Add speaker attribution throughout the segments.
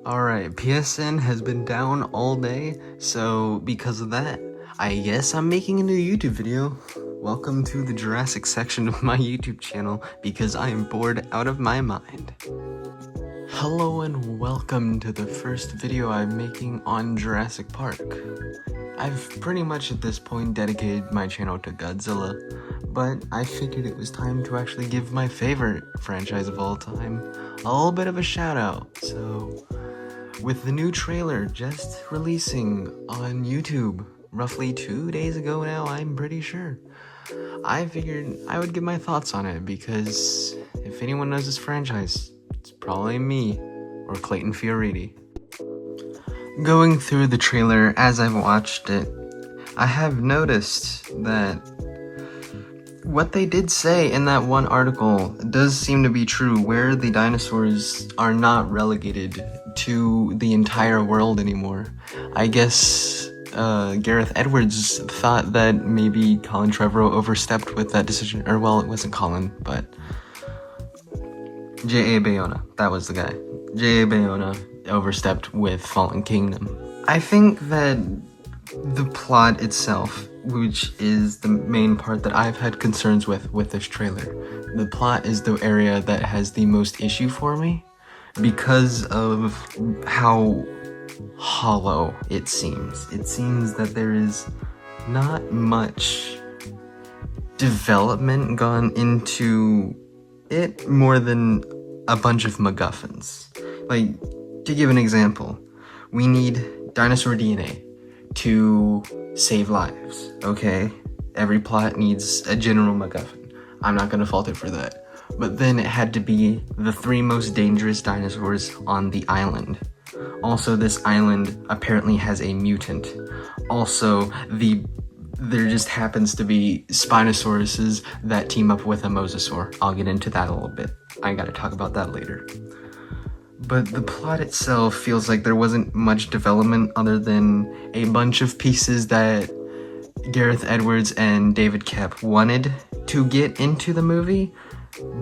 Speaker 1: Alright, PSN has been down all day, so because of that, I guess I'm making a new YouTube video. Welcome to the Jurassic section of my YouTube channel, because I am bored out of my mind. Hello and welcome to the first video I'm making on Jurassic Park. I've pretty much at this point dedicated my channel to Godzilla, but I figured it was time to actually give my favorite franchise of all time a little bit of a shout out, so with the new trailer just releasing on YouTube roughly 2 days ago now, I'm pretty sure, I figured I would give my thoughts on it, because if anyone knows this franchise, it's probably me or Clayton Fioriti. Going through the trailer as I've watched it, I have noticed that what they did say in that one article does seem to be true, where the dinosaurs are not relegated to the entire world anymore. I guess Gareth Edwards thought that maybe Colin Trevorrow overstepped with that decision, or well, it wasn't Colin, but J.A. Bayona, that was the guy. J.A. Bayona overstepped with Fallen Kingdom. I think that the plot itself, which is the main part that I've had concerns with this trailer, the plot is the area that has the most issue for me, because of how hollow it seems. It seems that there is not much development gone into it, more than a bunch of MacGuffins. Like, to give an example, we need dinosaur DNA to save lives, okay? Every plot needs a general MacGuffin. I'm not gonna fault it for that. But then it had to be the 3 most dangerous dinosaurs on the island. Also, this island apparently has a mutant. Also, there just happens to be Spinosauruses that team up with a Mosasaur. I'll get into that a little bit. I gotta talk about that later. But the plot itself feels like there wasn't much development other than a bunch of pieces that Gareth Edwards and David Koepp wanted to get into the movie,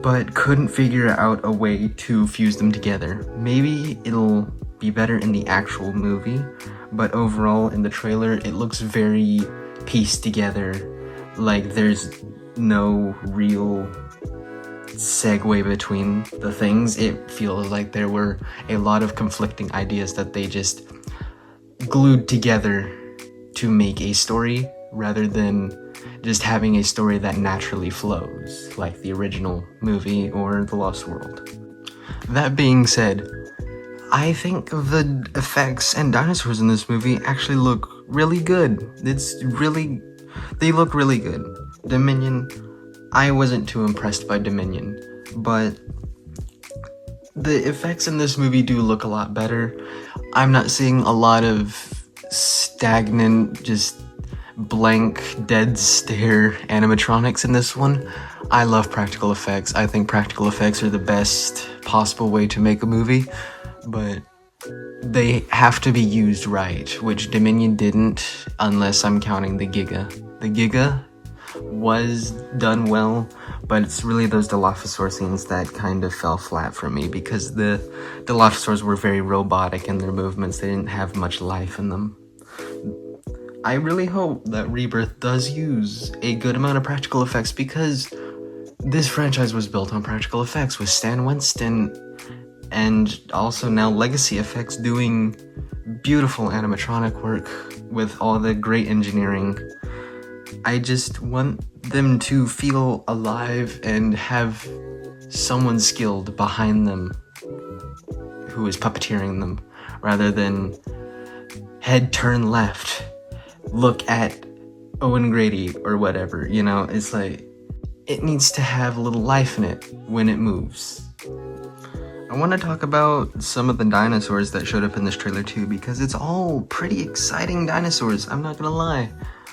Speaker 1: but couldn't figure out a way to fuse them together. Maybe it'll be better in the actual movie, but overall in the trailer it looks very pieced together, like there's no real segue between the things. It feels like there were a lot of conflicting ideas that they just glued together to make a story, rather than just having a story that naturally flows, like the original movie or The Lost World. That being said, I think the effects and dinosaurs in this movie actually look really good. They look really good. Dominion, I wasn't too impressed by Dominion, but the effects in this movie do look a lot better. I'm not seeing a lot of stagnant, just blank, dead stare animatronics in this one. I love practical effects. I think practical effects are the best possible way to make a movie, but they have to be used right, which Dominion didn't, unless I'm counting the Giga. The Giga was done well, but it's really those Dilophosaur scenes that kind of fell flat for me, because the Dilophosaurs were very robotic in their movements. They didn't have much life in them. I really hope that Rebirth does use a good amount of practical effects, because this franchise was built on practical effects, with Stan Winston and also now Legacy Effects doing beautiful animatronic work with all the great engineering. I just want them to feel alive and have someone skilled behind them who is puppeteering them, rather than head turn left, look at Owen Grady or whatever, you know? It's like, it needs to have a little life in it when it moves. I want to talk about some of the dinosaurs that showed up in this trailer too, because it's all pretty exciting dinosaurs, I'm not gonna lie.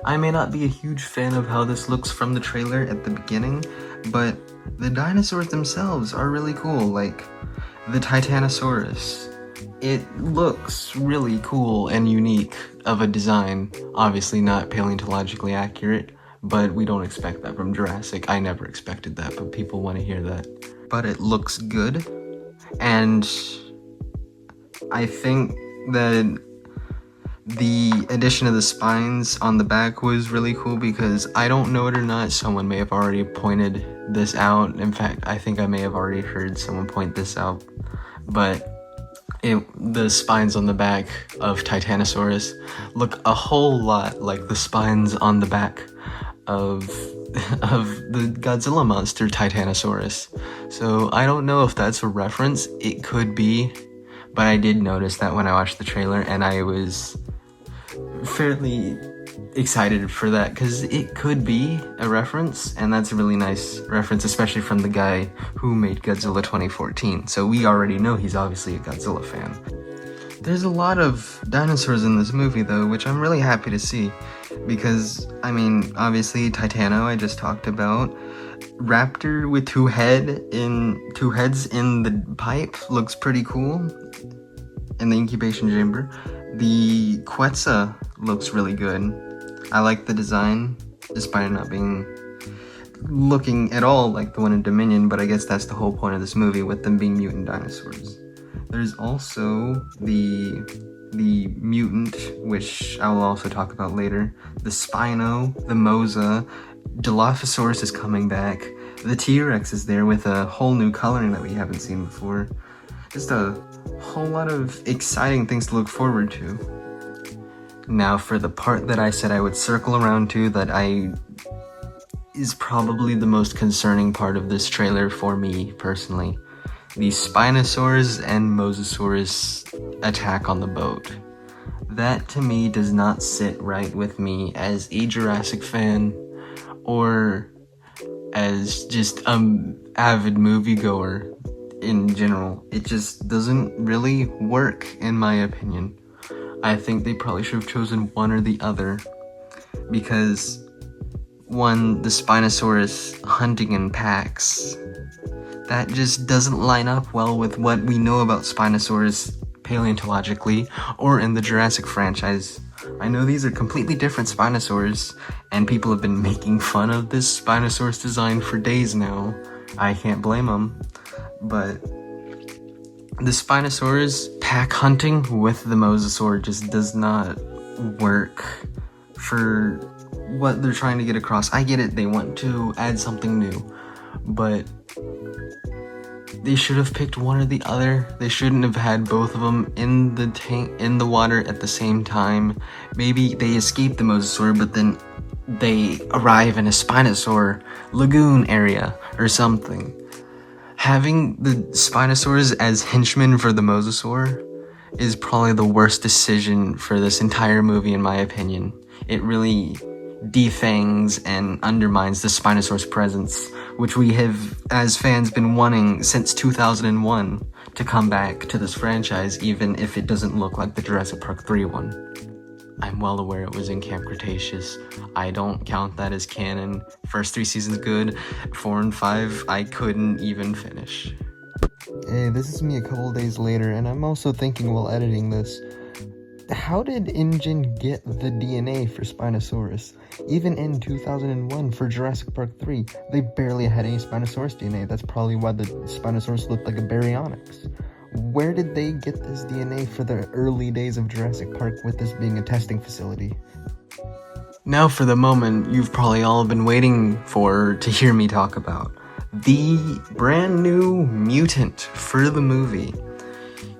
Speaker 1: I may not be a huge fan of how this looks from the trailer at the beginning, but the dinosaurs themselves are really cool, like the Titanosaurus. It looks really cool and unique of a design, obviously not paleontologically accurate, but we don't expect that from Jurassic. I never expected that, but people want to hear that. But it looks good, and I think that the addition of the spines on the back was really cool because I don't know it or not, someone may have already pointed this out. In fact, I think I may have already heard someone point this out, but the spines on the back of Titanosaurus look a whole lot like the spines on the back of the Godzilla monster Titanosaurus. So I don't know if that's a reference. It could be, but I did notice that when I watched the trailer, and I was fairly excited for that because it could be a reference, and that's a really nice reference, especially from the guy who made Godzilla 2014. So we already know he's obviously a Godzilla fan. There's a lot of dinosaurs in this movie though, which I'm really happy to see because, I mean, obviously Titano I just talked about. Raptor with two heads in the pipe looks pretty cool in the incubation chamber. The Quetzal looks really good. I like the design, despite it not looking at all like the one in Dominion, but I guess that's the whole point of this movie, with them being mutant dinosaurs. There's also the mutant, which I will also talk about later, the Spino, the Mosa, Dilophosaurus is coming back, the T-Rex is there with a whole new coloring that we haven't seen before. Just a whole lot of exciting things to look forward to. Now for the part that I said I would circle around to, is probably the most concerning part of this trailer for me personally. The Spinosaurus and Mosasaurus attack on the boat. That to me does not sit right with me as a Jurassic fan or as just an avid moviegoer in general. It just doesn't really work in my opinion. I think they probably should have chosen one or the other because one, the Spinosaurus hunting in packs, that just doesn't line up well with what we know about Spinosaurus paleontologically or in the Jurassic franchise. I know these are completely different Spinosaurs, and people have been making fun of this Spinosaurus design for days now. I can't blame them, but the Spinosaurus pack hunting with the Mosasaur just does not work for what they're trying to get across. I get it, they want to add something new, but they should have picked one or the other. They shouldn't have had both of them in the water at the same time. Maybe they escape the Mosasaur, but then they arrive in a Spinosaur lagoon area or something. Having the Spinosaurs as henchmen for the Mosasaur is probably the worst decision for this entire movie in my opinion. It really defangs and undermines the Spinosaur's presence, which we have, as fans, been wanting since 2001 to come back to this franchise, even if it doesn't look like the Jurassic Park 3 one. I'm well aware it was in Camp Cretaceous. I don't count that as canon. First 3 seasons good, 4 and 5 I couldn't even finish. Hey, this is me a couple days later, and I'm also thinking while editing this, how did InGen get the DNA for Spinosaurus? Even in 2001 for Jurassic Park 3, they barely had any Spinosaurus DNA. That's probably why the Spinosaurus looked like a Baryonyx. Where did they get this DNA for the early days of Jurassic Park with this being a testing facility? Now for the moment you've probably all been waiting for to hear me talk about. The brand new mutant for the movie.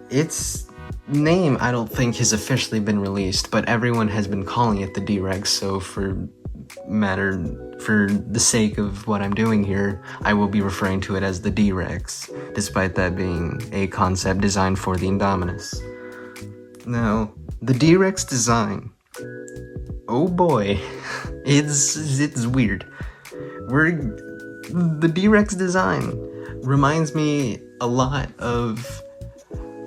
Speaker 1: Its name I don't think has officially been released, but everyone has been calling it the D-Rex, so for the sake of what I'm doing here, I will be referring to it as the D-Rex, despite that being a concept designed for the Indominus. Now, the D-Rex design, oh boy, it's weird. The D-Rex design reminds me a lot of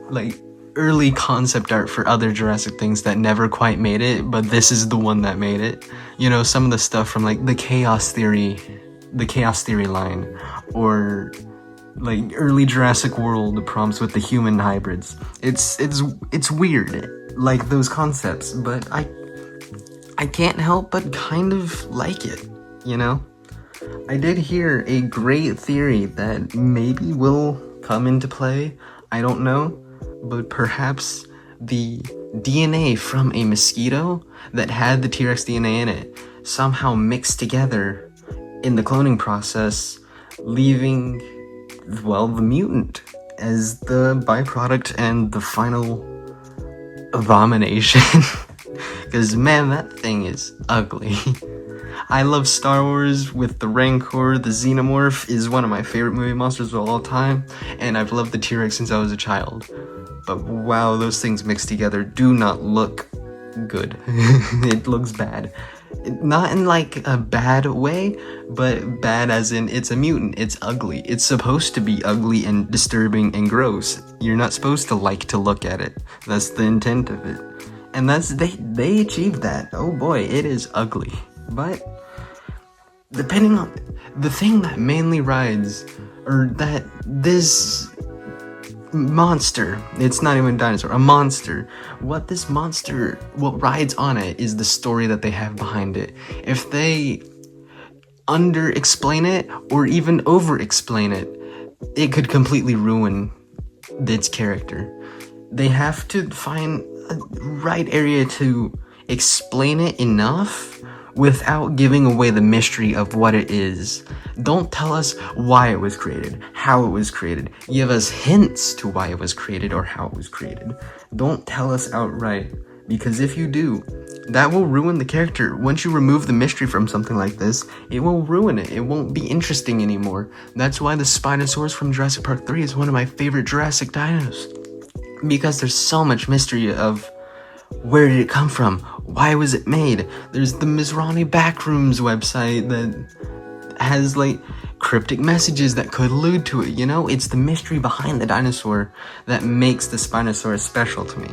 Speaker 1: like early concept art for other Jurassic things that never quite made it, but this is the one that made it. You know, some of the stuff from like the Chaos Theory line, or like early Jurassic World prompts with the human hybrids. It's weird, like those concepts, but I can't help but kind of like it, you know? I did hear a great theory that maybe will come into play, I don't know, but perhaps the DNA from a mosquito that had the T-Rex DNA in it somehow mixed together in the cloning process, leaving, well, the mutant as the byproduct and the final abomination. Because, man, that thing is ugly. I love Star Wars with the Rancor. The Xenomorph is one of my favorite movie monsters of all time, and I've loved the T-Rex since I was a child. But wow, those things mixed together do not look good. It looks bad. Not in like a bad way, but bad as in it's a mutant, it's ugly. It's supposed to be ugly and disturbing and gross. You're not supposed to like to look at it. That's the intent of it. And they achieved that. Oh boy, it is ugly. But depending on the thing that mainly rides, or that this monster, it's not even a dinosaur, a monster, what rides on it is the story that they have behind it. If they under explain it or even over explain it, it could completely ruin its character. They have to find a right area to explain it enough without giving away the mystery of what it is. Don't tell us why it was created, how it was created. Give us hints to why it was created or how it was created. Don't tell us outright, because if you do, that will ruin the character. Once you remove the mystery from something like this, it will ruin it. It won't be interesting anymore. That's why the Spinosaurus from Jurassic Park 3 is one of my favorite Jurassic dinos. Because there's so much mystery of where did it come from? Why was it made? There's the Mizrahi Backrooms website that has like cryptic messages that could allude to it, you know? It's the mystery behind the dinosaur that makes the Spinosaurus special to me.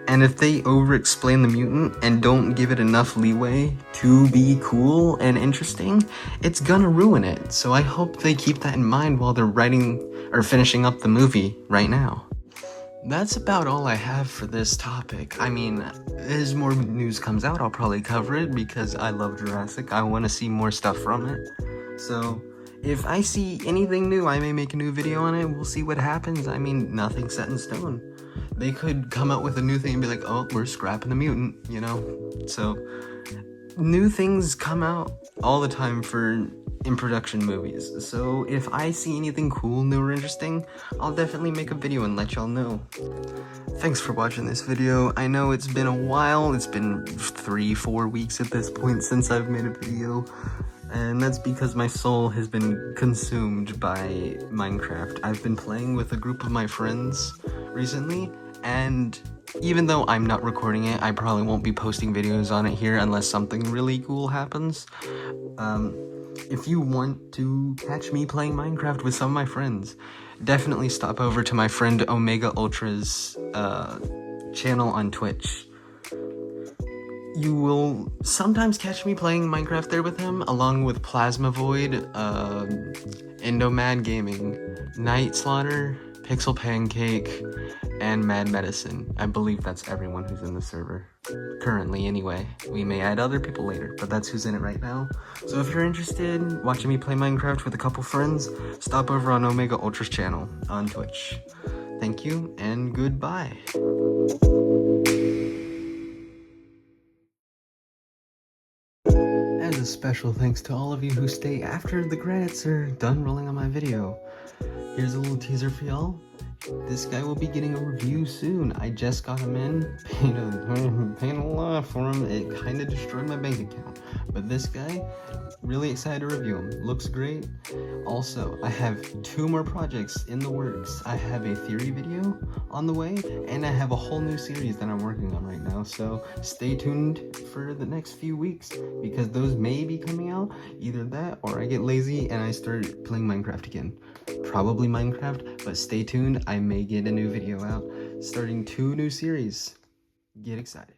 Speaker 1: And if they over-explain the mutant and don't give it enough leeway to be cool and interesting, it's gonna ruin it. So I hope they keep that in mind while they're writing or finishing up the movie right now. That's about all I have for this topic. I mean, as more news comes out, I'll probably cover it because I love Jurassic. I want to see more stuff from it. So, if I see anything new, I may make a new video on it. We'll see what happens. I mean, nothing's set in stone. They could come out with a new thing and be like, oh, we're scrapping the mutant, you know? So, new things come out all the time for in production movies. So if I see anything cool, new, or interesting, I'll definitely make a video and let y'all know. Thanks for watching this video. I know it's been a while. It's been 3-4 weeks at this point since I've made a video. And that's because my soul has been consumed by Minecraft. I've been playing with a group of my friends recently, and even though I'm not recording it, I probably won't be posting videos on it here unless something really cool happens. If you want to catch me playing Minecraft with some of my friends, definitely stop over to my friend Omega Ultra's channel on Twitch. You will sometimes catch me playing Minecraft there with him, along with Plasma Void, Endomad Gaming, Night Slaughter, Pixel Pancake, and Mad Medicine. I believe that's everyone who's in the server. Currently, anyway. We may add other people later, but that's who's in it right now. So if you're interested in watching me play Minecraft with a couple friends, stop over on Omega Ultra's channel on Twitch. Thank you, and goodbye. As a special thanks to all of you who stay after the credits are done rolling on my video, here's a little teaser for y'all. This guy will be getting a review soon. I just got him in, paid a lot for him. It kind of destroyed my bank account. But this guy, really excited to review him. Looks great. Also, I have 2 more projects in the works. I have a theory video on the way, and I have a whole new series that I'm working on right now. So stay tuned for the next few weeks, because those may be coming out. Either that, or I get lazy and I start playing Minecraft again. Probably Minecraft, but stay tuned. I may get a new video out starting 2 new series. Get excited.